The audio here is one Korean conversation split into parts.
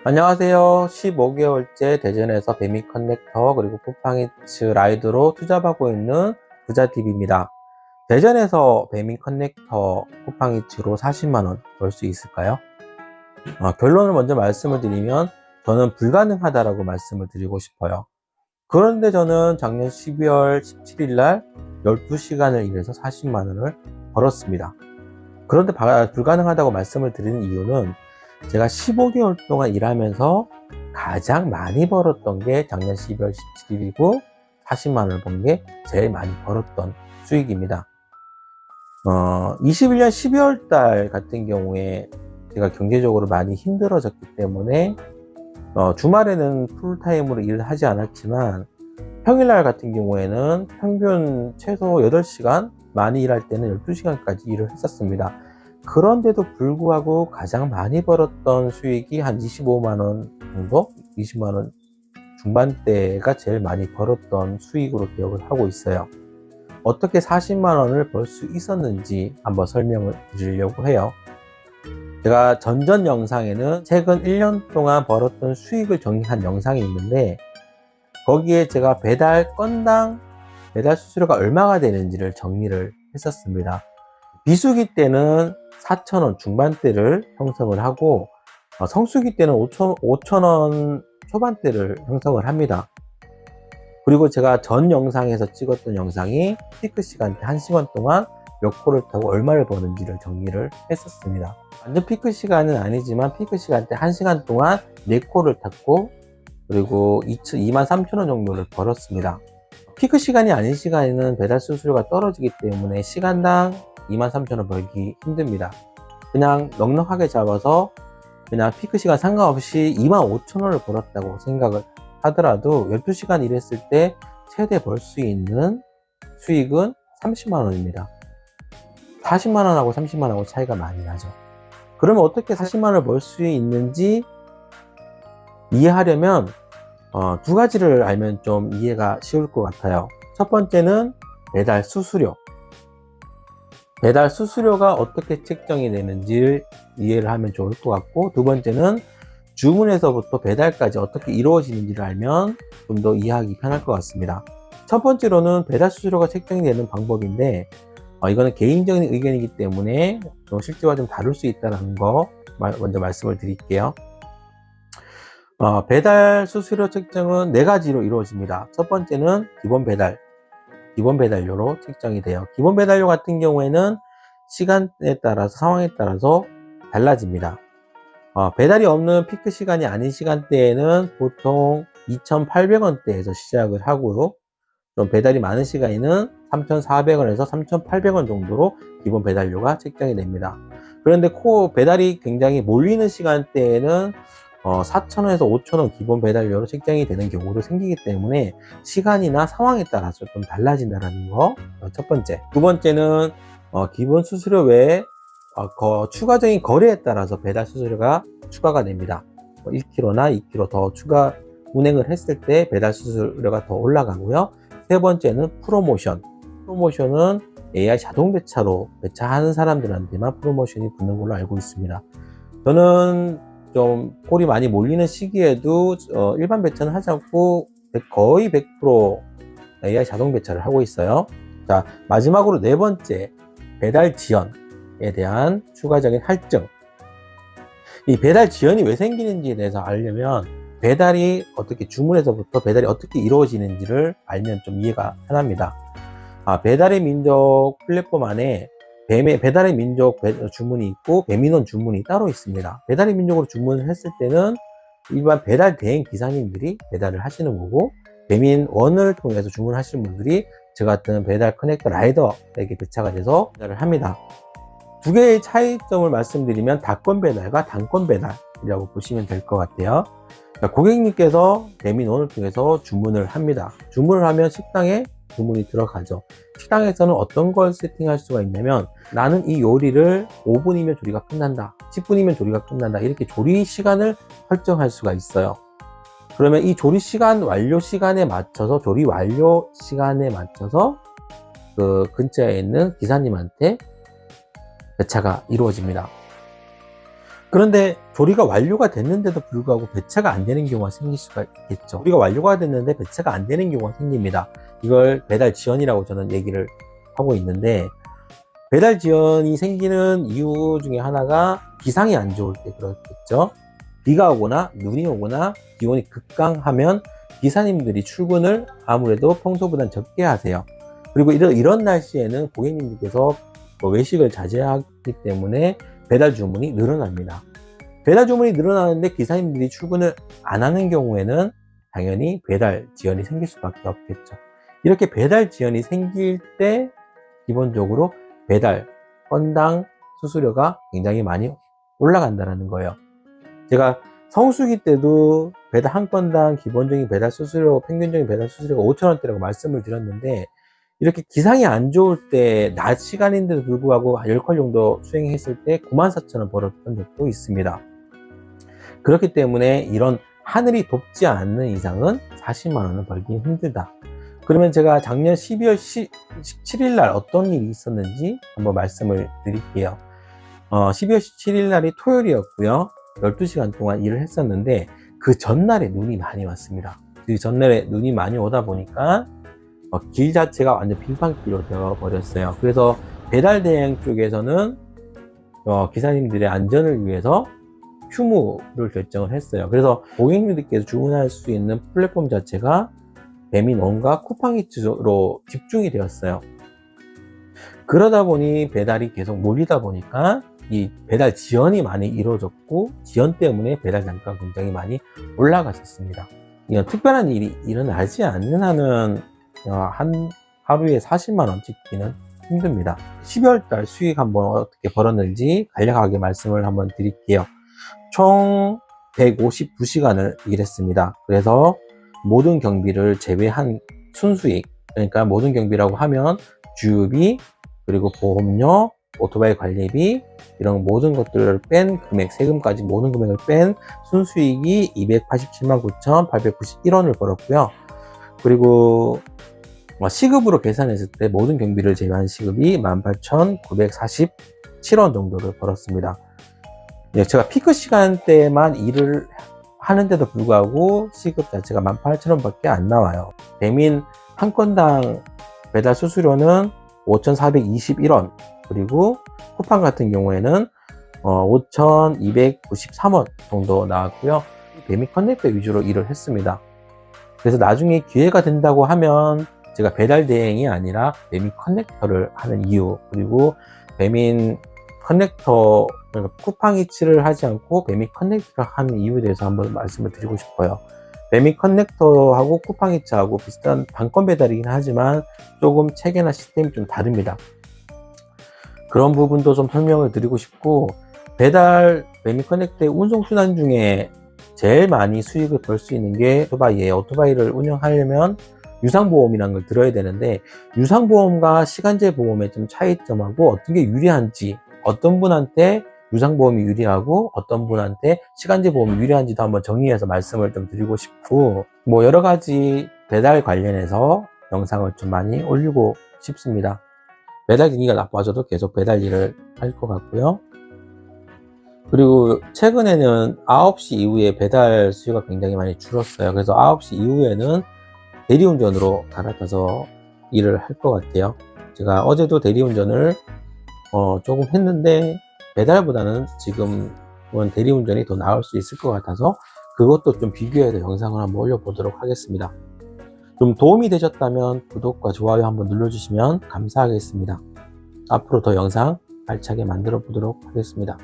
안녕하세요. 15개월째 대전에서 배미 커넥터 그리고 쿠팡이츠 라이드로 투잡하고 있는 부자TV입니다. 대전에서 배미 커넥터 쿠팡이츠로 40만원 벌 수 있을까요? 결론을 먼저 말씀을 드리면 저는 불가능하다라고 말씀을 드리고 싶어요. 그런데 저는 작년 12월 17일 날 12시간을 일해서 40만원을 벌었습니다. 그런데 불가능하다고 말씀을 드리는 이유는 제가 15개월 동안 일하면서 가장 많이 벌었던 게 작년 12월 17일이고 40만원을 번 게 제일 많이 벌었던 수익입니다. 21년 12월 달 같은 경우에 제가 경제적으로 많이 힘들어졌기 때문에 주말에는 풀타임으로 일을 하지 않았지만 평일날 같은 경우에는 평균 최소 8시간, 많이 일할 때는 12시간까지 일을 했었습니다. 그런데도 불구하고 가장 많이 벌었던 수익이 한 25만원 정도? 20만원 중반대가 제일 많이 벌었던 수익으로 기억을 하고 있어요. 어떻게 40만원을 벌 수 있었는지 한번 설명을 드리려고 해요. 제가 전전 영상에는 최근 1년 동안 벌었던 수익을 정리한 영상이 있는데 거기에 제가 배달 건당 배달 수수료가 얼마가 되는지를 정리를 했었습니다. 비수기 때는 4,000원 중반대를 형성을 하고 성수기 때는 5,000원 초반대를 형성을 합니다. 그리고 제가 전 영상에서 찍었던 영상이 피크 시간대 1시간 동안 몇 코를 타고 얼마를 버는지를 정리를 했었습니다. 완전 피크 시간은 아니지만 피크 시간대 1시간 동안 4코를 탔고 그리고 23,000원 정도를 벌었습니다. 피크 시간이 아닌 시간에는 배달 수수료가 떨어지기 때문에 시간당 23,000원 벌기 힘듭니다. 그냥 넉넉하게 잡아서 그냥 피크 시간 상관없이 25,000원을 벌었다고 생각을 하더라도 12시간 일했을 때 최대 벌 수 있는 수익은 30만원입니다. 40만원하고 30만원하고 차이가 많이 나죠. 그러면 어떻게 40만원을 벌 수 있는지 이해하려면 두 가지를 알면 좀 이해가 쉬울 것 같아요. 첫 번째는 배달 수수료. 배달 수수료가 어떻게 책정이 되는지를 이해를 하면 좋을 것 같고, 두 번째는 주문에서부터 배달까지 어떻게 이루어지는지를 알면 좀 더 이해하기 편할 것 같습니다. 첫 번째로는 배달 수수료가 책정이 되는 방법인데 이거는 개인적인 의견이기 때문에 실제와 좀 다를 수 있다는 거 먼저 말씀을 드릴게요. 배달 수수료 책정은 4가지로 이루어집니다. 첫 번째는 기본 배달료로 책정이 돼요. 기본 배달료 같은 경우에는 시간에 따라서 상황에 따라서 달라집니다. 배달이 없는 피크 시간이 아닌 시간대에는 보통 2,800원대에서 시작을 하고요. 좀 배달이 많은 시간에는 3,400원에서 3,800원 정도로 기본 배달료가 책정이 됩니다. 그런데 배달이 굉장히 몰리는 시간대에는 4,000원에서 5,000원 기본 배달료로 책정이 되는 경우도 생기기 때문에 시간이나 상황에 따라서 좀 달라진다는 거 첫 번째. 두 번째는 기본 수수료 외에 추가적인 거래에 따라서 배달 수수료가 추가가 됩니다. 1kg나 2kg 더 추가 운행을 했을 때 배달 수수료가 더 올라가고요. 세 번째는 프로모션은 AI 자동 배차로 배차하는 사람들한테만 프로모션이 붙는 걸로 알고 있습니다. 저는 좀 콜이 많이 몰리는 시기에도 일반 배차는 하지 않고 거의 100% AI 자동 배차를 하고 있어요. 자, 마지막으로 네 번째, 배달 지연에 대한 추가적인 할증. 이 배달 지연이 왜 생기는지에 대해서 알려면 배달이 어떻게 주문에서부터 배달이 어떻게 이루어지는지를 알면 좀 이해가 편합니다. 배달의 민족 플랫폼 안에 배달의 민족 주문이 있고 배민원 주문이 따로 있습니다. 배달의 민족으로 주문을 했을 때는 일반 배달 대행 기사님들이 배달을 하시는 거고, 배민원을 통해서 주문하시는 분들이 저 같은 배달 커넥터 라이더에게 배차가 돼서 배달을 합니다. 두 개의 차이점을 말씀드리면 닷건 배달과 단건 배달이라고 보시면 될 것 같아요. 고객님께서 배민원을 통해서 주문을 합니다. 주문을 하면 식당에 주문이 들어가죠. 식당에서는 어떤 걸 세팅할 수가 있냐면, 나는 이 요리를 5분이면 조리가 끝난다, 10분이면 조리가 끝난다, 이렇게 조리 시간을 설정할 수가 있어요. 그러면 이 조리 시간에 맞춰서 그 근처에 있는 기사님한테 배차가 이루어집니다. 그런데 조리가 완료가 됐는데도 불구하고 배차가 안 되는 경우가 생길 수가 있겠죠. 조리가 완료가 됐는데 배차가 안 되는 경우가 생깁니다. 이걸 배달 지연이라고 저는 얘기를 하고 있는데, 배달 지연이 생기는 이유 중에 하나가 기상이 안 좋을 때 그렇겠죠. 비가 오거나 눈이 오거나 기온이 급강하면 기사님들이 출근을 아무래도 평소보다 적게 하세요. 그리고 이런 날씨에는 고객님들께서 외식을 자제하기 때문에 배달 주문이 늘어납니다. 배달 주문이 늘어나는데 기사님들이 출근을 안 하는 경우에는 당연히 배달 지연이 생길 수밖에 없겠죠. 이렇게 배달 지연이 생길 때 기본적으로 배달 건당 수수료가 굉장히 많이 올라간다는 거예요. 제가 성수기 때도 배달 한 건당 기본적인 배달 수수료, 평균적인 배달 수수료가 5,000원대라고 말씀을 드렸는데, 이렇게 기상이 안 좋을 때 낮 시간인데도 불구하고 10컬 정도 수행했을 때 94,000원 벌었던 적도 있습니다. 그렇기 때문에 이런 하늘이 돕지 않는 이상은 40만 원은 벌기 힘들다. 그러면 제가 작년 12월 17일 날 어떤 일이 있었는지 한번 말씀을 드릴게요. 12월 17일 날이 토요일이었고요. 12시간 동안 일을 했었는데, 그 전날에 눈이 많이 왔습니다. 그 전날에 눈이 많이 오다 보니까 길 자체가 완전 빙판길로 되어 버렸어요. 그래서 배달 대행 쪽에서는 기사님들의 안전을 위해서 휴무를 결정을 했어요. 그래서 고객님들께서 주문할 수 있는 플랫폼 자체가 배민원과 쿠팡이츠로 집중이 되었어요. 그러다 보니 배달이 계속 몰리다 보니까 이 배달 지연이 많이 이루어졌고, 지연 때문에 배달 단가가 굉장히 많이 올라갔었습니다. 이런 특별한 일이 일어나지 않는 한은 한 하루에 40만 원 찍기는 힘듭니다. 12월 달 수익 한번 어떻게 벌었는지 간략하게 말씀을 한번 드릴게요. 총 159시간을 일했습니다. 그래서 모든 경비를 제외한 순수익, 그러니까 모든 경비라고 하면 주유비, 그리고 보험료, 오토바이 관리비, 이런 모든 것들을 뺀 금액, 세금까지 모든 금액을 뺀 순수익이 287만 9,891원을 벌었고요. 그리고 시급으로 계산했을 때 모든 경비를 제외한 시급이 18,947원 정도를 벌었습니다. 제가 피크 시간대만 일을 하는데도 불구하고 시급 자체가 18,000원밖에 안 나와요. 배민 한 건당 배달 수수료는 5,421원, 그리고 쿠팡 같은 경우에는 5,293원 정도 나왔고요. 배민 커넥터 위주로 일을 했습니다. 그래서 나중에 기회가 된다고 하면 제가 배달 대행이 아니라 배민 커넥터를 하는 이유, 그리고 배민 커넥터, 그러니까 쿠팡이츠를 하지 않고 배민 커넥터를 하는 이유에 대해서 한번 말씀을 드리고 싶어요. 배민 커넥터하고 쿠팡이츠하고 비슷한 단건 배달이긴 하지만 조금 체계나 시스템이 좀 다릅니다. 그런 부분도 좀 설명을 드리고 싶고, 배민 커넥터의 운송수단 중에 제일 많이 수익을 벌 수 있는 게 오토바이예요. 오토바이를 운영하려면 유상보험이라는 걸 들어야 되는데, 유상보험과 시간제 보험의 좀 차이점하고 어떤 게 유리한지, 어떤 분한테 유상보험이 유리하고 어떤 분한테 시간제 보험이 유리한지도 한번 정리해서 말씀을 좀 드리고 싶고, 여러 가지 배달 관련해서 영상을 좀 많이 올리고 싶습니다. 배달 경기가 나빠져도 계속 배달 일을 할 것 같고요. 그리고 최근에는 9시 이후에 배달 수요가 굉장히 많이 줄었어요. 그래서 9시 이후에는 대리운전으로 갈아타서 일을 할 것 같아요. 제가 어제도 대리운전을 조금 했는데, 배달보다는 지금은 대리운전이 더 나을 수 있을 것 같아서 그것도 좀 비교해서 영상을 한번 올려보도록 하겠습니다. 좀 도움이 되셨다면 구독과 좋아요 한번 눌러주시면 감사하겠습니다. 앞으로 더 영상 알차게 만들어 보도록 하겠습니다.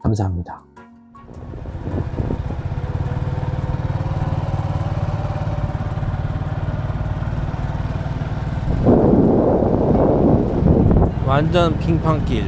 감사합니다. 완전 빙판길.